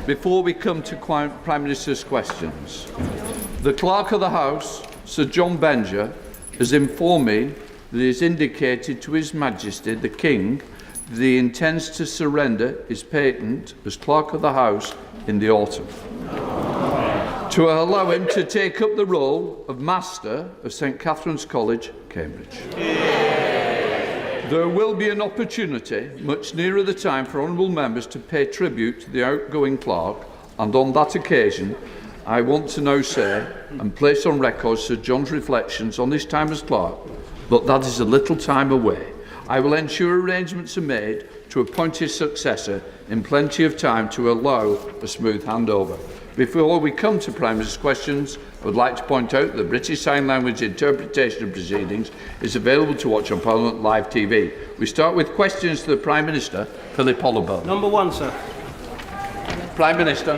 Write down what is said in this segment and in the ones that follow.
before we come to Prime Minister's questions. The Clerk of the House, Sir John Benger, has informed me that he has indicated to His Majesty the King that he intends to surrender his patent as Clerk of the House in the autumn, to allow him to take up the role of Master of St Catherine's College, Cambridge. There will be an opportunity much nearer the time for honourable members to pay tribute to the outgoing clerk, and on that occasion I want to now say and place on record Sir John's reflections on his time as clerk, but that is a little time away. I will ensure arrangements are made to appoint his successor in plenty of time to allow a smooth handover. Before we come to Prime Minister's questions, I would like to point out that the British Sign Language interpretation of proceedings is available to watch on Parliament Live TV. We start with questions to the Prime Minister, Philip Holloway. Number one, sir. Prime Minister.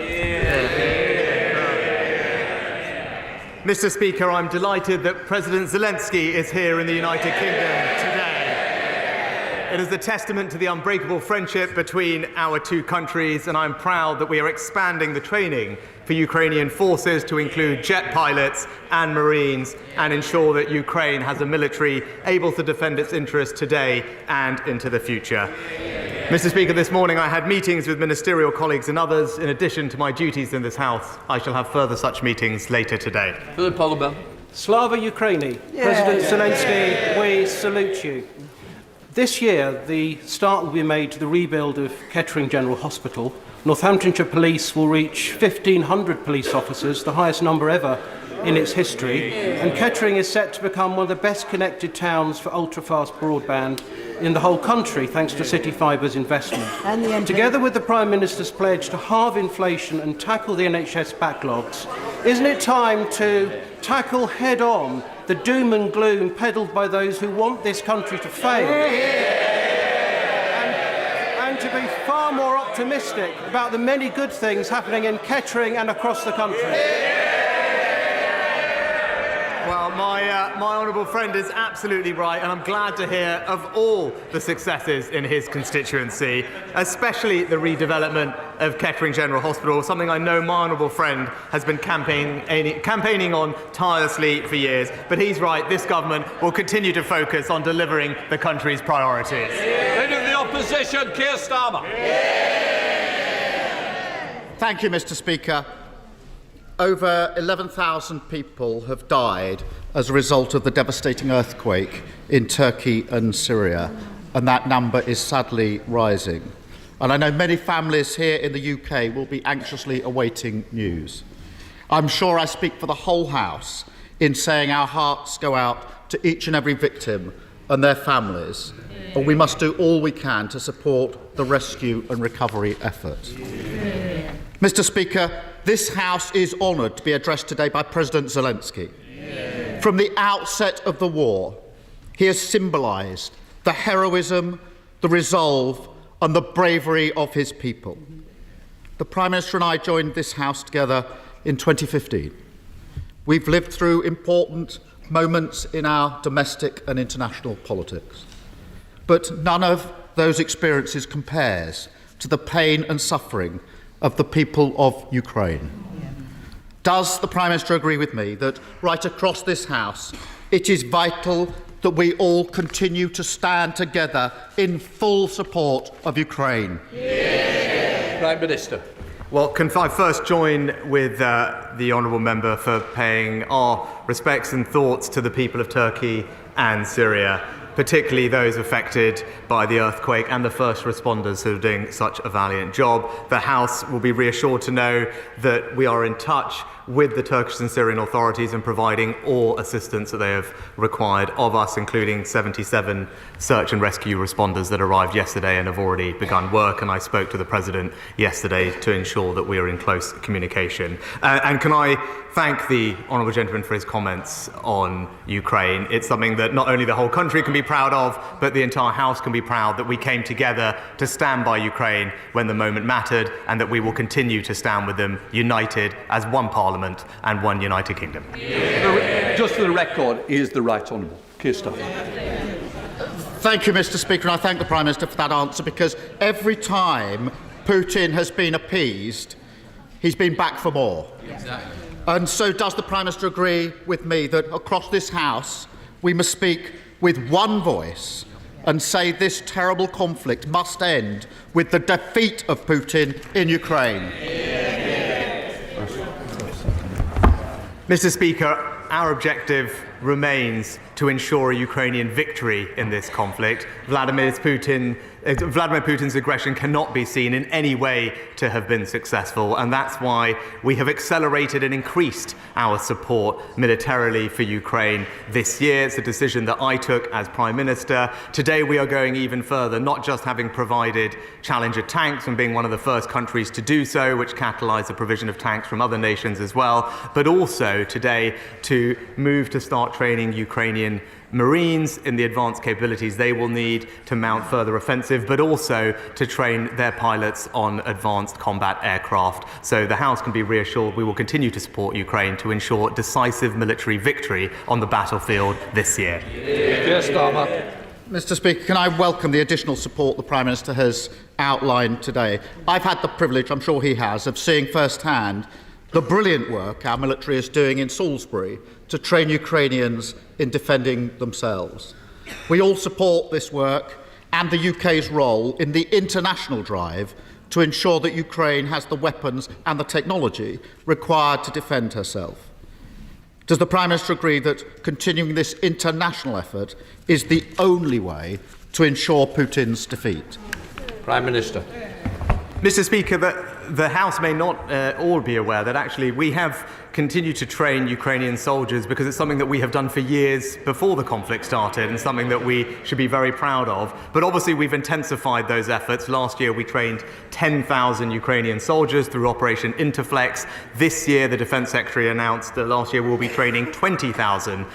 Mr. Speaker, I'm delighted that President Zelensky is here in the United Kingdom today. It is a testament to the unbreakable friendship between our two countries, and I'm proud that we are expanding the training for Ukrainian forces to include jet pilots and Marines and ensure that Ukraine has a military able to defend its interests today and into the future. Mr. Speaker, this morning I had meetings with ministerial colleagues and others. In addition to my duties in this House, I shall have further such meetings later today. Philip Holloway. Slava Ukraini. President Zelensky, we salute you. This year, the start will be made to the rebuild of Kettering General Hospital. Northamptonshire Police will reach 1,500 police officers, the highest number ever in its history. And Kettering is set to become one of the best connected towns for ultra-fast broadband in the whole country, thanks to City Fibre's investment. Together with the Prime Minister's pledge to halve inflation and tackle the NHS backlogs, isn't it time to tackle head-on the doom and gloom peddled by those who want this country to fail, and to be far more optimistic about the many good things happening in Kettering and across the country? Well, my honourable friend is absolutely right, and I'm glad to hear of all the successes in his constituency, especially the redevelopment of Kettering General Hospital, something I know my honourable friend has been campaigning on tirelessly for years. But he's right, this government will continue to focus on delivering the country's priorities. Leader of the Opposition, Keir Starmer. Thank you, Mr. Speaker. Over 11,000 people have died as a result of the devastating earthquake in Turkey and Syria, and that number is sadly rising. And I know many families here in the UK will be anxiously awaiting news. I'm sure I speak for the whole House in saying our hearts go out to each and every victim and their families, and we must do all we can to support the rescue and recovery efforts. Mr. Speaker, this House is honoured to be addressed today by President Zelensky. From the outset of the war, he has symbolised the heroism, the resolve and the bravery of his people. The Prime Minister and I joined this House together in 2015. We've lived through important moments in our domestic and international politics, but none of those experiences compares to the pain and suffering of the people of Ukraine. Does the Prime Minister agree with me that right across this House it is vital that we all continue to stand together in full support of Ukraine? Prime Minister. Well, can I first join with the honourable member for paying our respects and thoughts to the people of Turkey and Syria, particularly those affected by the earthquake and the first responders who are doing such a valiant job. The House will be reassured to know that we are in touch with the Turkish and Syrian authorities and providing all assistance that they have required of us, including 77 search and rescue responders that arrived yesterday and have already begun work. And I spoke to the President yesterday to ensure that we are in close communication. And can I thank the honourable gentleman for his comments on Ukraine. It's something that not only the whole country can be proud of, but the entire House can be proud that we came together to stand by Ukraine when the moment mattered, and that we will continue to stand with them united as one Parliament and one United Kingdom. Just for the record, he is the Right Honourable Keir Starmer. Thank you, Mr. Speaker, and I thank the Prime Minister for that answer, because every time Putin has been appeased, he's been back for more. Exactly. And so does the Prime Minister agree with me that across this House we must speak with one voice and say this terrible conflict must end with the defeat of Putin in Ukraine? Mr. Speaker, our objective remains to ensure a Ukrainian victory in this conflict. Vladimir Putin's aggression cannot be seen in any way to have been successful, and that's why we have accelerated and increased our support militarily for Ukraine this year. It's a decision that I took as Prime Minister. Today we are going even further, not just having provided Challenger tanks and being one of the first countries to do so, which catalysed the provision of tanks from other nations as well, but also today to move to start training Ukrainian Marines in the advanced capabilities they will need to mount further offensive, but also to train their pilots on advanced combat aircraft. So the House can be reassured we will continue to support Ukraine to ensure decisive military victory on the battlefield this year. Yes, Starmer. Mr. Speaker, can I welcome the additional support the Prime Minister has outlined today? I've had the privilege, I'm sure he has, of seeing firsthand the brilliant work our military is doing in Salisbury to train Ukrainians in defending themselves. We all support this work and the UK's role in the international drive to ensure that Ukraine has the weapons and the technology required to defend herself. Does the Prime Minister agree that continuing this international effort is the only way to ensure Putin's defeat? Prime Minister. Mr. Speaker, the House may not all be aware that actually we have continued to train Ukrainian soldiers because it's something that we have done for years before the conflict started and something that we should be very proud of. But obviously we've intensified those efforts. Last year we trained 10,000 Ukrainian soldiers through Operation Interflex. This year the Defence Secretary announced that last year we'll be training 20,000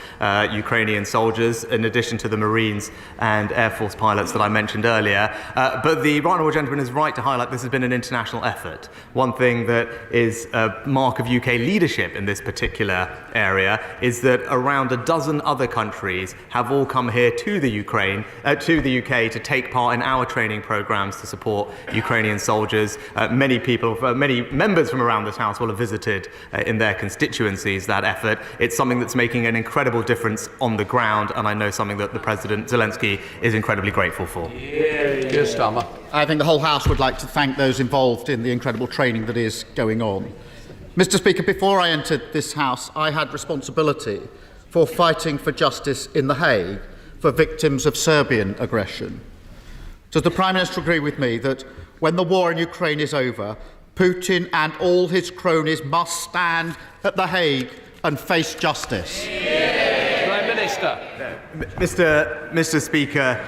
Ukrainian soldiers in addition to the Marines and Air Force pilots that I mentioned earlier. But the Right Honourable Gentleman is right to highlight this has been an international effort. One thing that is a mark of UK leadership in this particular area is that around a dozen other countries have all come here to the UK to take part in our training programs to support Ukrainian soldiers. Many members from around this House will have visited in their constituencies that effort. It's something that's making an incredible difference on the ground, and I know something that the President Zelensky is incredibly grateful for. Yes, Starmer. I think the whole House would like to thank those involved in the incredible training that is going on. Mr. Speaker, before I entered this House, I had responsibility for fighting for justice in The Hague for victims of Serbian aggression. Does the Prime Minister agree with me that when the war in Ukraine is over, Putin and all his cronies must stand at The Hague and face justice? Prime Minister. Mr. Speaker,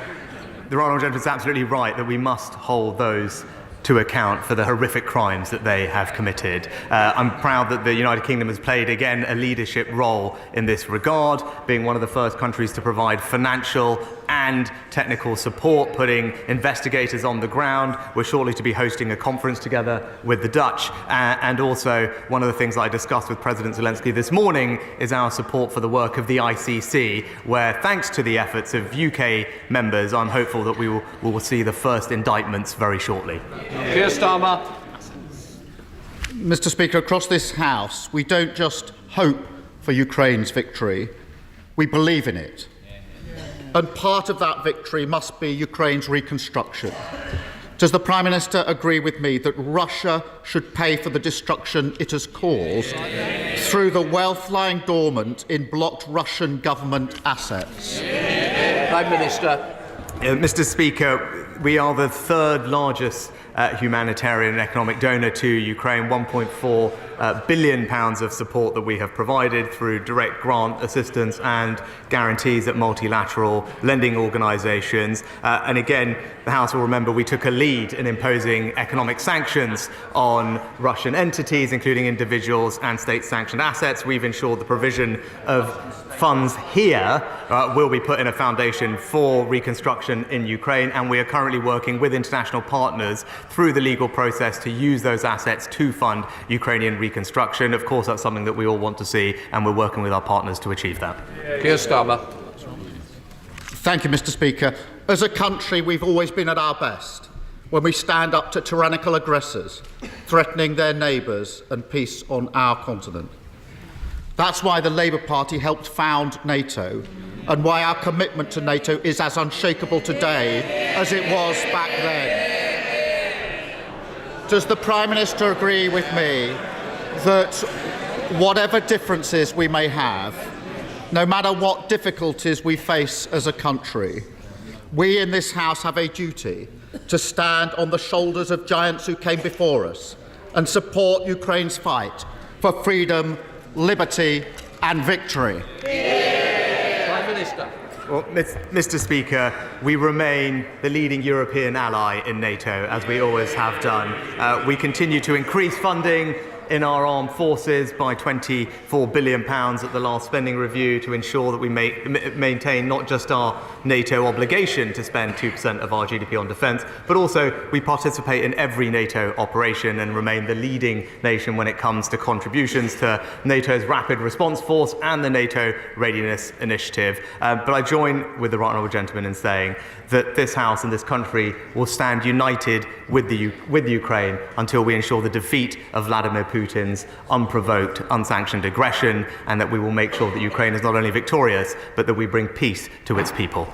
the Right Honourable Gentleman is absolutely right that we must hold those to account for the horrific crimes that they have committed. I'm proud that the United Kingdom has played, again, a leadership role in this regard, being one of the first countries to provide financial and technical support, putting investigators on the ground. We're shortly to be hosting a conference together with the Dutch. And also, one of the things that I discussed with President Zelensky this morning is our support for the work of the ICC, where, thanks to the efforts of UK members, I'm hopeful that we will see the first indictments very shortly. Keir Starmer. Mr. Speaker, across this House, we don't just hope for Ukraine's victory, we believe in it. And part of that victory must be Ukraine's reconstruction. Does the Prime Minister agree with me that Russia should pay for the destruction it has caused through the wealth lying dormant in blocked Russian government assets? Prime Minister. Mr. Speaker, we are the third largest humanitarian and economic donor to Ukraine, £1.4 billion of support that we have provided through direct grant assistance and guarantees at multilateral lending organisations. And again, the House will remember we took a lead in imposing economic sanctions on Russian entities, including individuals and state-sanctioned assets. We've ensured the provision of funds here will be put in a foundation for reconstruction in Ukraine, and we are currently working with international partners through the legal process to use those assets to fund Ukrainian reconstruction. Of course, that's something that we all want to see, and we're working with our partners to achieve that. Keir Starmer. Thank you, Mr. Speaker. As a country, we've always been at our best when we stand up to tyrannical aggressors, threatening their neighbours and peace on our continent. That's why the Labour Party helped found NATO, and why our commitment to NATO is as unshakable today as it was back then. Does the Prime Minister agree with me that whatever differences we may have, no matter what difficulties we face as a country, we in this House have a duty to stand on the shoulders of giants who came before us and support Ukraine's fight for freedom, liberty and victory? Prime Minister. Well, Mr. Speaker, we remain the leading European ally in NATO, as we always have done. We continue to increase funding in our armed forces by £24 billion at the last spending review to ensure that we maintain not just our NATO obligation to spend 2% of our GDP on defence, but also we participate in every NATO operation and remain the leading nation when it comes to contributions to NATO's Rapid Response Force and the NATO Readiness Initiative. But I join with the right honourable gentleman in saying that this House and this country will stand united with Ukraine until we ensure the defeat of Vladimir Putin's unprovoked, unsanctioned aggression, and that we will make sure that Ukraine is not only victorious, but that we bring peace to its people.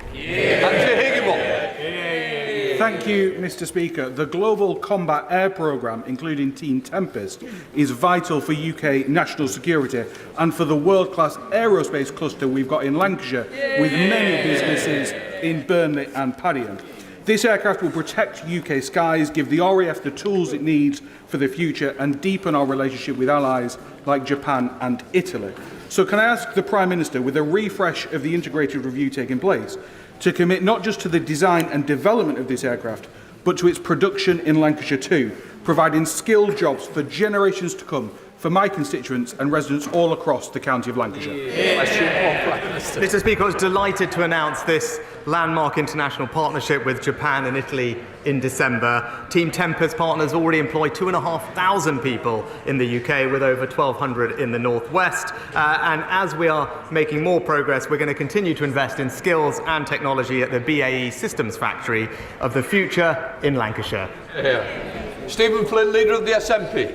Thank you, Mr. Speaker. The Global Combat Air Programme, including Team Tempest, is vital for UK national security and for the world-class aerospace cluster we've got in Lancashire, with many businesses in Burnley and Padiham. This aircraft will protect UK skies, give the RAF the tools it needs for the future, and deepen our relationship with allies like Japan and Italy. So can I ask the Prime Minister, with a refresh of the integrated review taking place, to commit not just to the design and development of this aircraft, but to its production in Lancashire too, providing skilled jobs for generations to come for my constituents and residents all across the county of Lancashire? Mr. Speaker, I was delighted to announce this landmark international partnership with Japan and Italy in December. Team Tempest partners already employ 2,500 people in the UK, with over 1,200 in the northwest. And as we are making more progress, we're going to continue to invest in skills and technology at the BAE Systems factory of the future in Lancashire. Stephen Flynn, Leader of the SNP.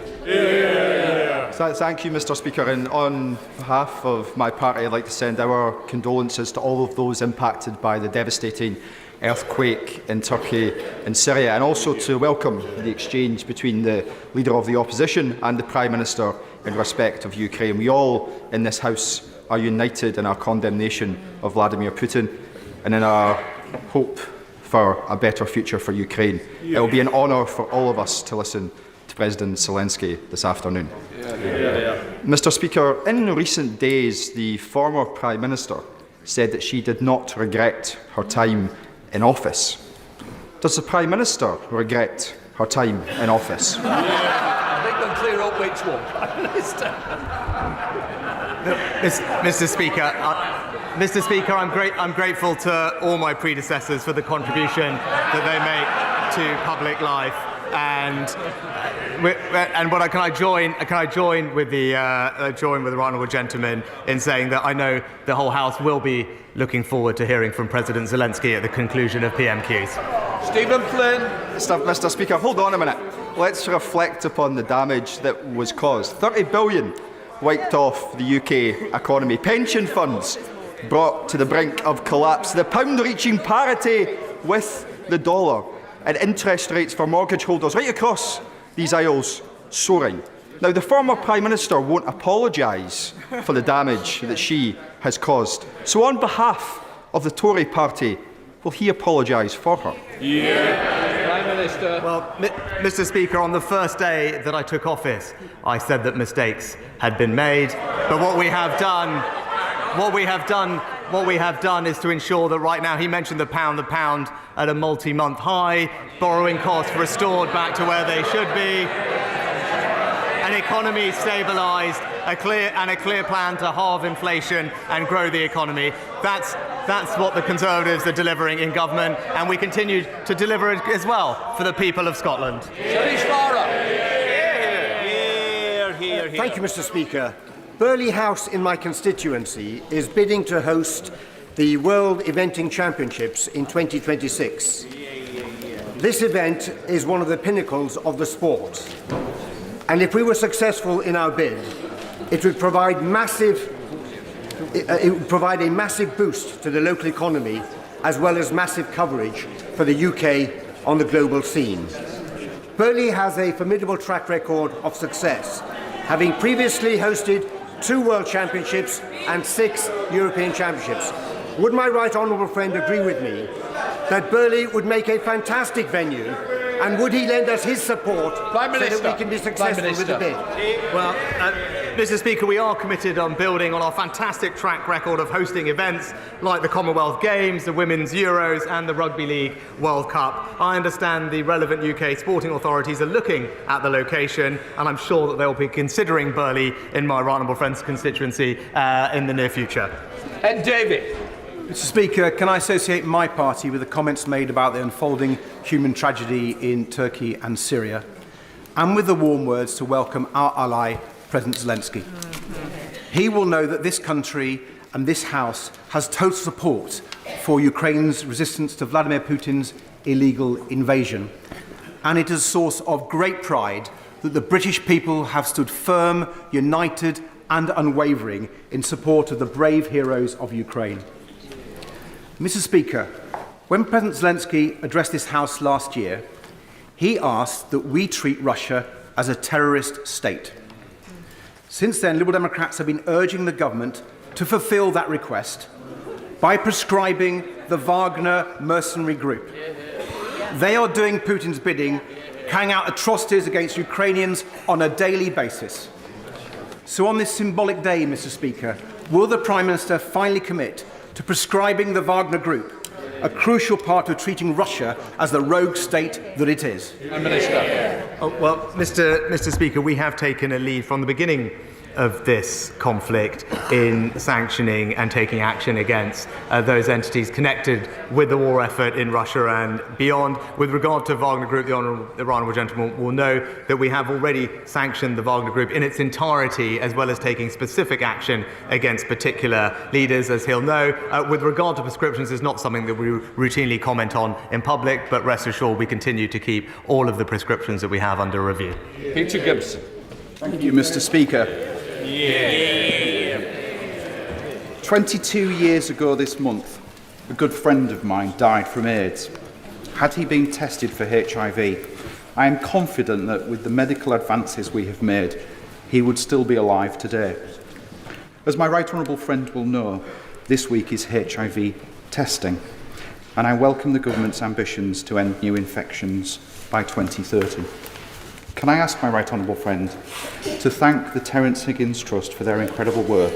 Thank you, Mr. Speaker. And on behalf of my party, I'd like to send our condolences to all of those impacted by the devastating earthquake in Turkey and Syria, and also to welcome the exchange between the Leader of the Opposition and the Prime Minister in respect of Ukraine. We all in this House are united in our condemnation of Vladimir Putin and in our hope for a better future for Ukraine. It will be an honour for all of us to listen to President Zelensky this afternoon. Mr. Speaker, in recent days, the former Prime Minister said that she did not regret her time in office. Does the Prime Minister regret her time in office? I think they'll clear up which one, Prime Minister. Mr. Speaker, I'm grateful to all my predecessors for the contribution that they make to public life, can I join with the right honourable gentleman in saying that I know the whole House will be looking forward to hearing from President Zelensky at the conclusion of PMQs. Stephen Flynn. Mr. Speaker, hold on a minute. Let's reflect upon the damage that was caused. 30 billion wiped off the UK economy. Pension funds brought to the brink of collapse. The pound reaching parity with the dollar. And interest rates for mortgage holders right across these aisles soaring. Now, the former Prime Minister won't apologise for the damage that she has caused. So on behalf of the Tory party, will he apologise for her? Prime Minister. Well, Mr. Speaker, on the first day that I took office, I said that mistakes had been made. But what we have done is to ensure that right now, he mentioned the pound at a multi-month high, borrowing costs restored back to where they should be, an economy stabilised, a clear plan to halve inflation and grow the economy. That's what the Conservatives are delivering in government, and we continue to deliver it as well for the people of Scotland. Thank you, Mr. Speaker. Burley House in my constituency is bidding to host the World Eventing Championships in 2026. This event is one of the pinnacles of the sport. And if we were successful in our bid, it would provide a massive boost to the local economy, as well as massive coverage for the UK on the global scene. Burley has a formidable track record of success, having previously hosted 2 World Championships and 6 European Championships. Would my right honourable friend agree with me that Burley would make a fantastic venue, and would he lend us his support so that we can be successful with the bid? Well, Mr. Speaker, we are committed on building on our fantastic track record of hosting events like the Commonwealth Games, the Women's Euros and the Rugby League World Cup. I understand the relevant UK sporting authorities are looking at the location, and I'm sure that they'll be considering Burley in my right honourable friend's constituency in the near future. David. Mr. Speaker, can I associate my party with the comments made about the unfolding human tragedy in Turkey and Syria, and with the warm words to welcome our ally, President Zelensky. He will know that this country and this House has total support for Ukraine's resistance to Vladimir Putin's illegal invasion, and it is a source of great pride that the British people have stood firm, united and unwavering in support of the brave heroes of Ukraine. Mr. Speaker, when President Zelensky addressed this House last year, he asked that we treat Russia as a terrorist state. Since then, Liberal Democrats have been urging the government to fulfil that request by prescribing the Wagner mercenary group. They are doing Putin's bidding, carrying out atrocities against Ukrainians on a daily basis. So on this symbolic day, Mr. Speaker, will the Prime Minister finally commit to prescribing the Wagner Group, a crucial part of treating Russia as the rogue state that it is? Well, Mr. Speaker, we have taken a lead from the beginning of this conflict in sanctioning and taking action against those entities connected with the war effort in Russia and beyond. With regard to Wagner Group, the honourable gentleman will know that we have already sanctioned the Wagner Group in its entirety, as well as taking specific action against particular leaders, as he'll know. With regard to prescriptions, it's not something that we routinely comment on in public, but rest assured we continue to keep all of the prescriptions that we have under review. Peter Gibson. Thank you, Mr. Speaker. 22 years ago this month, a good friend of mine died from AIDS. Had he been tested for HIV, I am confident that with the medical advances we have made, he would still be alive today. As my right honourable friend will know, this week is HIV testing, and I welcome the government's ambitions to end new infections by 2030. Can I ask my right honourable friend to thank the Terence Higgins Trust for their incredible work?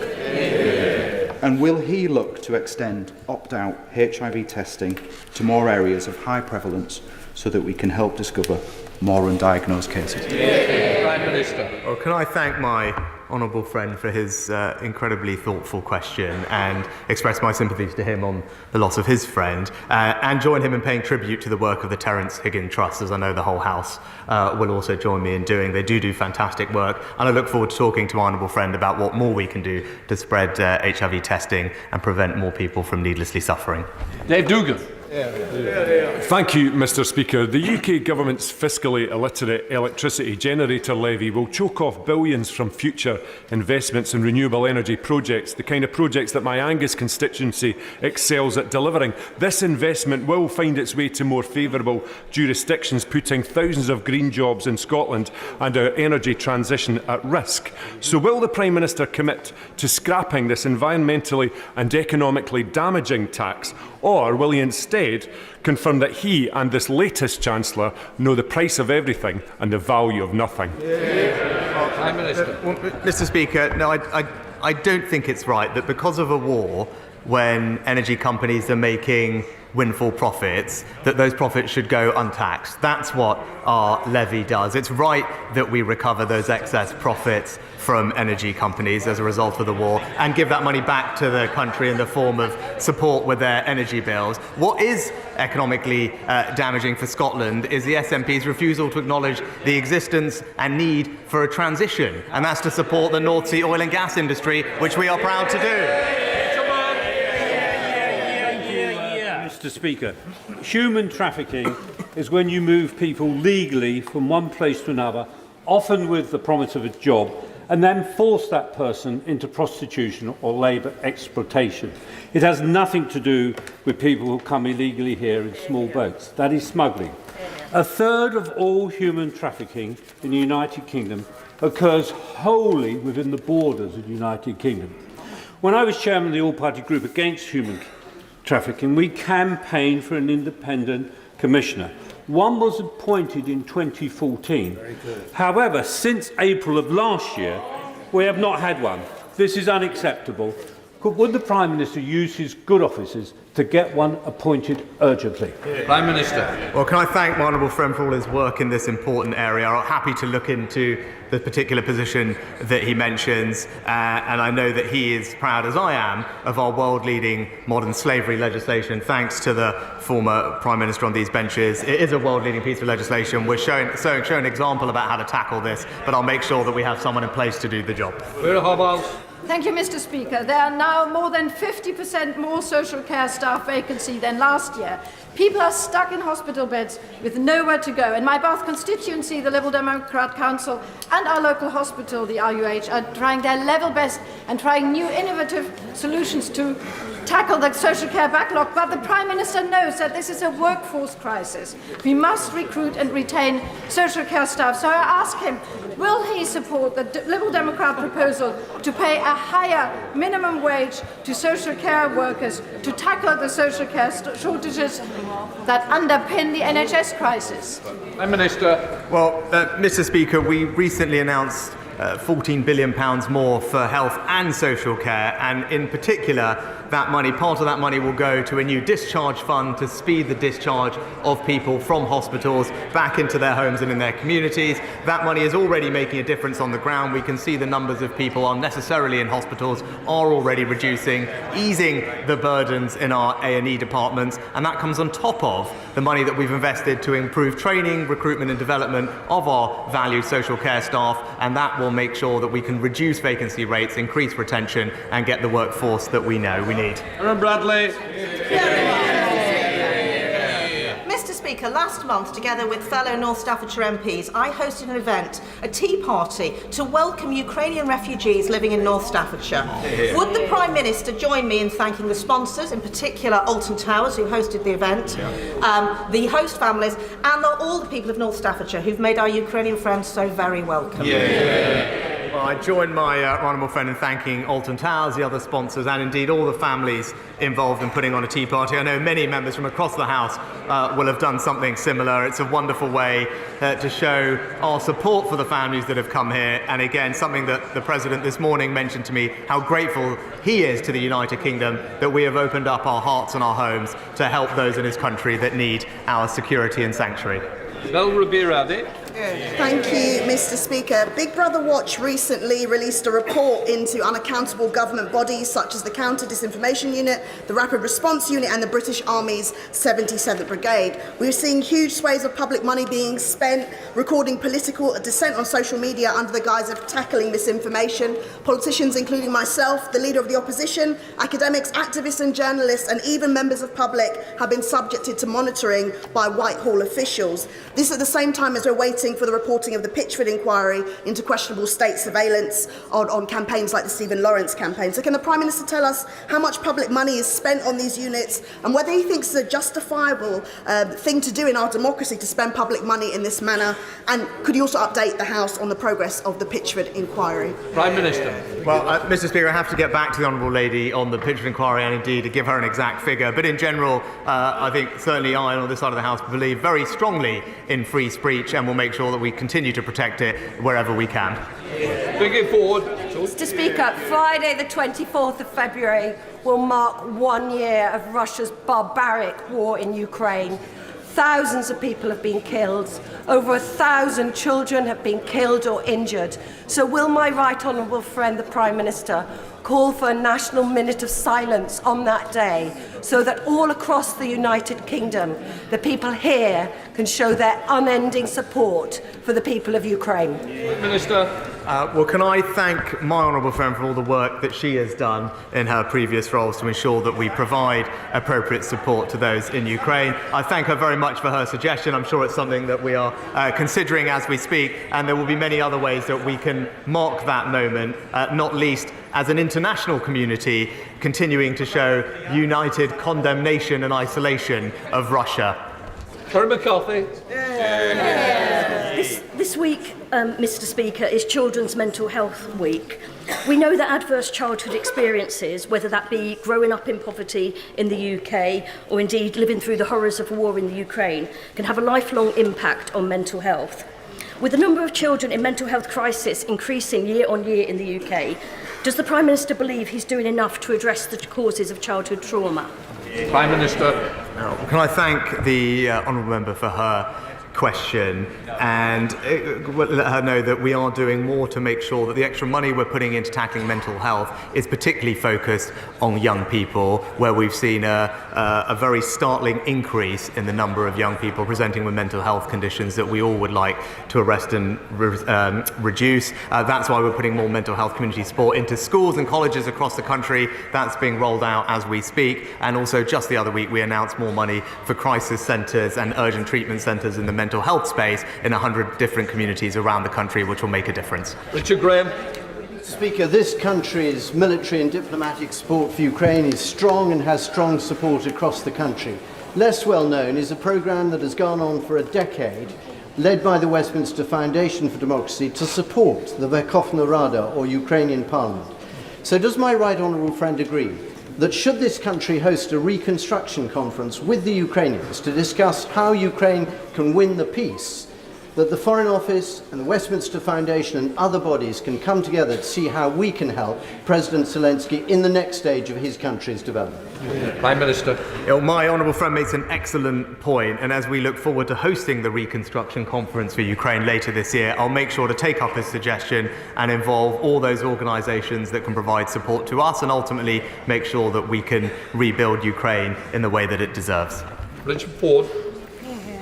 And will he look to extend opt-out HIV testing to more areas of high prevalence so that we can help discover more undiagnosed cases? Prime Minister. Well, can I thank my honourable friend for his incredibly thoughtful question and express my sympathies to him on the loss of his friend and join him in paying tribute to the work of the Terence Higgins Trust, as I know the whole House will also join me in doing. They do fantastic work, and I look forward to talking to my honourable friend about what more we can do to spread HIV testing and prevent more people from needlessly suffering. Dave Dugan. Thank you, Mr. Speaker. The UK Government's fiscally illiterate electricity generator levy will choke off billions from future investments in renewable energy projects, the kind of projects that my Angus constituency excels at delivering. This investment will find its way to more favourable jurisdictions, putting thousands of green jobs in Scotland and our energy transition at risk. So will the Prime Minister commit to scrapping this environmentally and economically damaging tax, or will he instead confirm that he and this latest Chancellor know the price of everything and the value of nothing? Prime Minister. Mr. Speaker, no, I don't think it's right that because of a war, when energy companies are making windfall profits, that those profits should go untaxed. That's what our levy does. It's right that we recover those excess profits from energy companies as a result of the war and give that money back to the country in the form of support with their energy bills. What is economically damaging for Scotland is the SNP's refusal to acknowledge the existence and need for a transition, and that's to support the North Sea oil and gas industry, which we are proud to do. Mr. Speaker. Human trafficking is when you move people legally from one place to another, often with the promise of a job, and then force that person into prostitution or labour exploitation. It has nothing to do with people who come illegally here in small boats. That is smuggling. A third of all human trafficking in the United Kingdom occurs wholly within the borders of the United Kingdom. When I was chairman of the all-party group against human trafficking, we campaigned for an independent commissioner. One was appointed in 2014. However, since April of last year, we have not had one. This is unacceptable. Would the Prime Minister use his good offices to get one appointed urgently? Prime Minister. Well, can I thank my honourable friend for all his work in this important area. I'm happy to look into the particular position that he mentions, and I know that he is proud, as I am, of our world-leading modern slavery legislation, thanks to the former Prime Minister on these benches. It is a world-leading piece of legislation. We're showing an example about how to tackle this, but I'll make sure that we have someone in place to do the job. Thank you, Mr. Speaker. There are now more than 50% more social care staff vacancy than last year. People are stuck in hospital beds with nowhere to go. In my Bath constituency, the Liberal Democrat Council and our local hospital, the RUH, are trying their level best and trying new innovative solutions to tackle the social care backlog. But the Prime Minister knows that this is a workforce crisis. We must recruit and retain social care staff. So I ask him, will he support the Liberal Democrat proposal to pay a higher minimum wage to social care workers to tackle the social care shortages that underpin the NHS crisis? Prime Minister. Well, Mr. Speaker, we recently announced £14 billion more for health and social care, and in particular, part of that money will go to a new discharge fund to speed the discharge of people from hospitals back into their homes and in their communities. That money is already making a difference on the ground. We can see the numbers of people unnecessarily in hospitals are already reducing, easing the burdens in our A&E departments, and that comes on top of the money that we've invested to improve training, recruitment and development of our valued social care staff, and that will make sure that we can reduce vacancy rates, increase retention and get the workforce that we know we need. Aaron Bradley. Mr. Speaker, last month, together with fellow North Staffordshire MPs, I hosted an event, a tea party, to welcome Ukrainian refugees living in North Staffordshire. Would the Prime Minister join me in thanking the sponsors, in particular Alton Towers, who hosted the event, the host families, and all the people of North Staffordshire who've made our Ukrainian friends so very welcome? Well, I join my honourable friend in thanking Alton Towers, the other sponsors, and indeed all the families involved in putting on a tea party. I know many members from across the House will have done something similar. It's a wonderful way to show our support for the families that have come here, and again, something that the President this morning mentioned to me, how grateful he is to the United Kingdom that we have opened up our hearts and our homes to help those in his country that need our security and sanctuary. Thank you, Mr. Speaker. Big Brother Watch recently released a report into unaccountable government bodies such as the Counter-Disinformation Unit, the Rapid Response Unit and the British Army's 77th Brigade. We're seeing huge swathes of public money being spent recording political dissent on social media under the guise of tackling misinformation. Politicians, including myself, the Leader of the Opposition, academics, activists and journalists, and even members of public have been subjected to monitoring by Whitehall officials. This at the same time as we're waiting for the reporting of the Pitchford inquiry into questionable state surveillance on campaigns like the Stephen Lawrence campaign. So can the Prime Minister tell us how much public money is spent on these units and whether he thinks it's a justifiable thing to do in our democracy to spend public money in this manner? And could you also update the House on the progress of the Pitchford inquiry? Prime Minister. Well, Mr. Speaker, I have to get back to the Honourable Lady on the Pitchford inquiry and indeed to give her an exact figure. But in general, I think certainly I on this side of the House believe very strongly in free speech and will make sure that we continue to protect it wherever we can. Bring it forward. Mr. Speaker, Friday the 24th of February will mark 1 year of Russia's barbaric war in Ukraine. Thousands of people have been killed. Over 1,000 children have been killed or injured. So will my right honourable friend, the Prime Minister, call for a national minute of silence on that day so that all across the United Kingdom, the people here can show their unending support for the people of Ukraine? Minister. Well, can I thank my honourable friend for all the work that she has done in her previous roles to ensure that we provide appropriate support to those in Ukraine. I thank her very much for her suggestion. I'm sure it's something that we are considering as we speak, and there will be many other ways that we can mark that moment, not least as an international community continuing to show united condemnation and isolation of Russia. Kerry McCarthy. This week, Mr. Speaker, is Children's Mental Health Week. We know that adverse childhood experiences, whether that be growing up in poverty in the UK or indeed living through the horrors of war in the Ukraine, can have a lifelong impact on mental health. With the number of children in mental health crisis increasing year on year in the UK, does the Prime Minister believe he's doing enough to address the causes of childhood trauma? Prime Minister. Can I thank the honourable member for her question and let her know that we are doing more to make sure that the extra money we're putting into tackling mental health is particularly focused on young people, where we've seen a very startling increase in the number of young people presenting with mental health conditions that we all would like to arrest and reduce. That's why we're putting more mental health community support into schools and colleges across the country. That's being rolled out as we speak. And also just the other week we announced more money for crisis centres and urgent treatment centres in the mental health space in 100 different communities around the country, which will make a difference. Richard Graham. Speaker, this country's military and diplomatic support for Ukraine is strong and has strong support across the country. Less well known is a programme that has gone on for a decade, led by the Westminster Foundation for Democracy, to support the Verkhovna Rada, or Ukrainian Parliament. So does my right honourable friend agree that should this country host a reconstruction conference with the Ukrainians to discuss how Ukraine can win the peace, that the Foreign Office and the Westminster Foundation and other bodies can come together to see how we can help President Zelensky in the next stage of his country's development? Prime Minister. My honourable friend makes an excellent point, and as we look forward to hosting the Reconstruction Conference for Ukraine later this year, I'll make sure to take up this suggestion and involve all those organisations that can provide support to us and ultimately make sure that we can rebuild Ukraine in the way that it deserves. Richard Ford.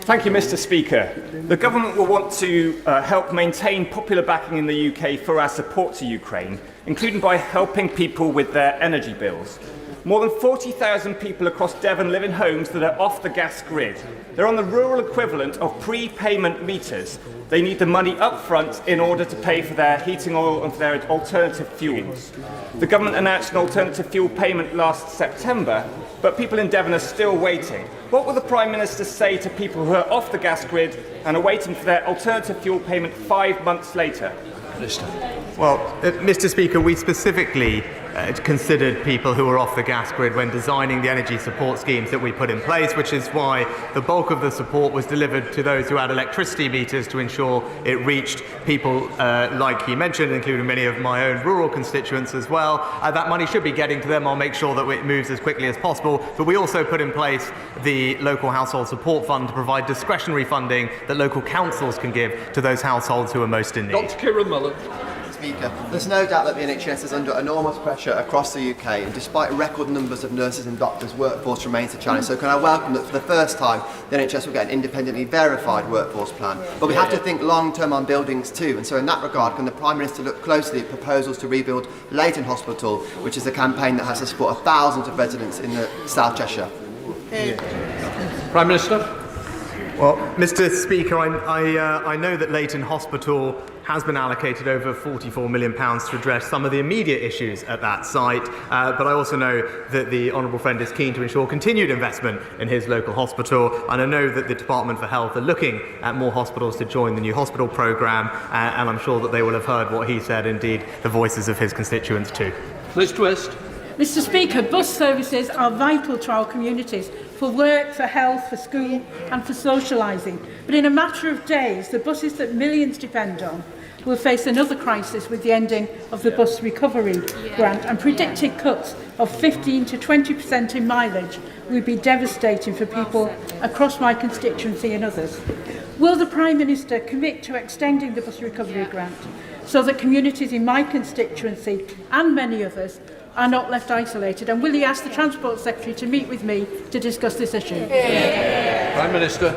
Thank you, Mr. Speaker. The government will want to help maintain popular backing in the UK for our support to Ukraine, including by helping people with their energy bills. More than 40,000 people across Devon live in homes that are off the gas grid. They're on the rural equivalent of prepayment meters. They need the money up front in order to pay for their heating oil and for their alternative fuels. The government announced an alternative fuel payment last September, but people in Devon are still waiting. What will the Prime Minister say to people who are off the gas grid and are waiting for their alternative fuel payment 5 months later? Well, Mr. Speaker, we specifically considered people who were off the gas grid when designing the energy support schemes that we put in place, which is why the bulk of the support was delivered to those who had electricity meters to ensure it reached people like he mentioned, including many of my own rural constituents as well. That money should be getting to them. I'll make sure that it moves as quickly as possible. But we also put in place the local household support fund to provide discretionary funding that local councils can give to those households who are most in need. Dr. Kieran Mullen. Speaker, there's no doubt that the NHS is under enormous pressure across the UK, and despite record numbers of nurses and doctors, workforce remains a challenge. So can I welcome that for the first time the NHS will get an independently verified workforce plan. But we have to think long-term on buildings too, and so in that regard, can the Prime Minister look closely at proposals to rebuild Leighton Hospital, which is a campaign that has the support of thousands of residents in the South Cheshire? Prime Minister. Well, Mr. Speaker, I know that Leighton Hospital has been allocated over £44 million to address some of the immediate issues at that site, but I also know that the honourable friend is keen to ensure continued investment in his local hospital, and I know that the Department for Health are looking at more hospitals to join the new hospital programme, and I'm sure that they will have heard what he said, indeed the voices of his constituents too. Liz Twist. Mr. Speaker, bus services are vital to our communities for work, for health, for school and for socialising. But in a matter of days, the buses that millions depend on will face another crisis with the ending of the bus recovery grant, and predicted cuts of 15 to 20% in mileage would be devastating for people across my constituency and others. Will the Prime Minister commit to extending the bus recovery grant so that communities in my constituency and many others are not left isolated, and will he ask the Transport Secretary to meet with me to discuss this issue? Prime Minister.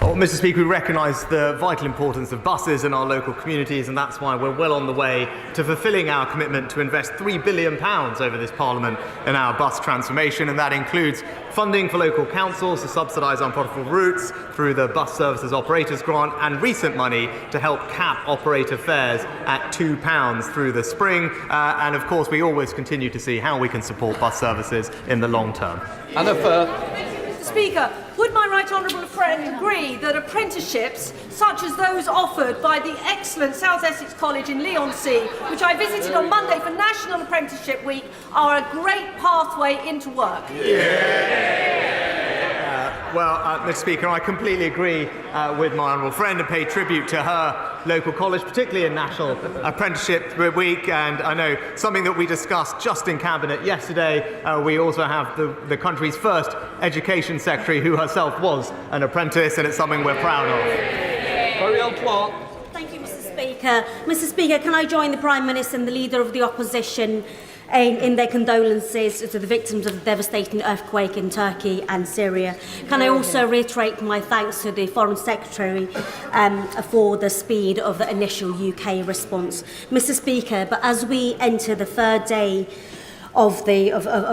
Well, Well, Mr. Speaker, we recognise the vital importance of buses in our local communities, and that's why we're well on the way to fulfilling our commitment to invest £3 billion over this Parliament in our bus transformation, and that includes funding for local councils to subsidise unprofitable routes through the Bus Services Operators Grant, and recent money to help cap operator fares at £2 through the spring. And of course, we always continue to see how we can support bus services in the long term. Mr. Speaker, would my right honourable friend agree that apprenticeships, such as those offered by the excellent South Essex College in Leigh-on-Sea, which I visited on Monday for National Apprenticeship Week, are a great pathway into work? Well, Mr. Speaker, I completely agree with my honourable friend and pay tribute to her local college, particularly in National Apprenticeship Week. And I know something that we discussed just in Cabinet yesterday. We also have the country's first Education Secretary who herself was an apprentice, and it's something we're proud of. Thank you, Mr. Speaker. Mr. Speaker, can I join the Prime Minister and the Leader of the Opposition in their condolences to the victims of the devastating earthquake in Turkey and Syria? Can I also reiterate my thanks to the Foreign Secretary for the speed of the initial UK response? Mr. Speaker, but as we enter the third day of the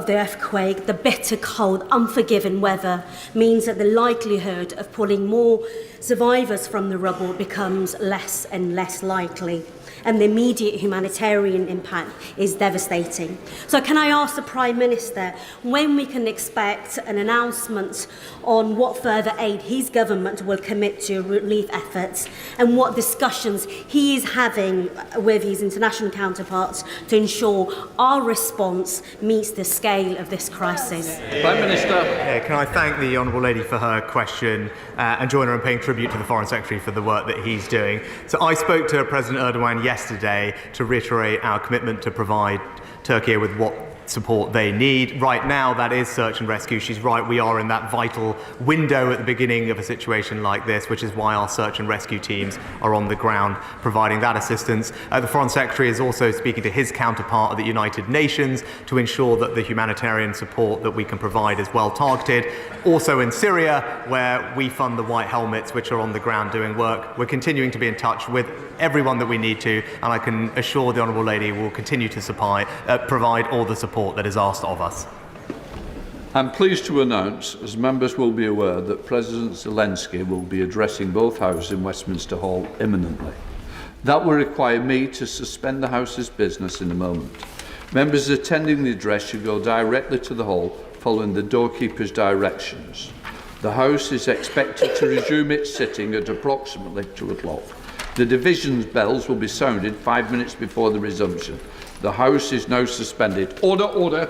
earthquake, the bitter cold, unforgiving weather means that the likelihood of pulling more survivors from the rubble becomes less and less likely, and the immediate humanitarian impact is devastating. So can I ask the Prime Minister when we can expect an announcement on what further aid his government will commit to relief efforts, and what discussions he is having with his international counterparts to ensure our response meets the scale of this crisis? Prime Minister. Yeah, can I thank the Honourable Lady for her question and join her in paying tribute to the Foreign Secretary for the work that he's doing. So I spoke to President Erdogan yesterday to reiterate our commitment to provide Turkey with what support they need. Right now, that is search and rescue. She's right, we are in that vital window at the beginning of a situation like this, which is why our search and rescue teams are on the ground providing that assistance. The Foreign Secretary is also speaking to his counterpart at the United Nations to ensure that the humanitarian support that we can provide is well targeted. Also in Syria, where we fund the White Helmets, which are on the ground doing work. We're continuing to be in touch with everyone that we need to, and I can assure the Honourable Lady will continue to provide all the support that is asked of us. I'm pleased to announce, as members will be aware, that President Zelensky will be addressing both houses in Westminster Hall imminently. That will require me to suspend the House's business in a moment. Members attending the address should go directly to the hall following the doorkeeper's directions. The House is expected to resume its sitting at approximately 2 o'clock. The division's bells will be sounded 5 minutes before the resumption. The House is now suspended. Order, order.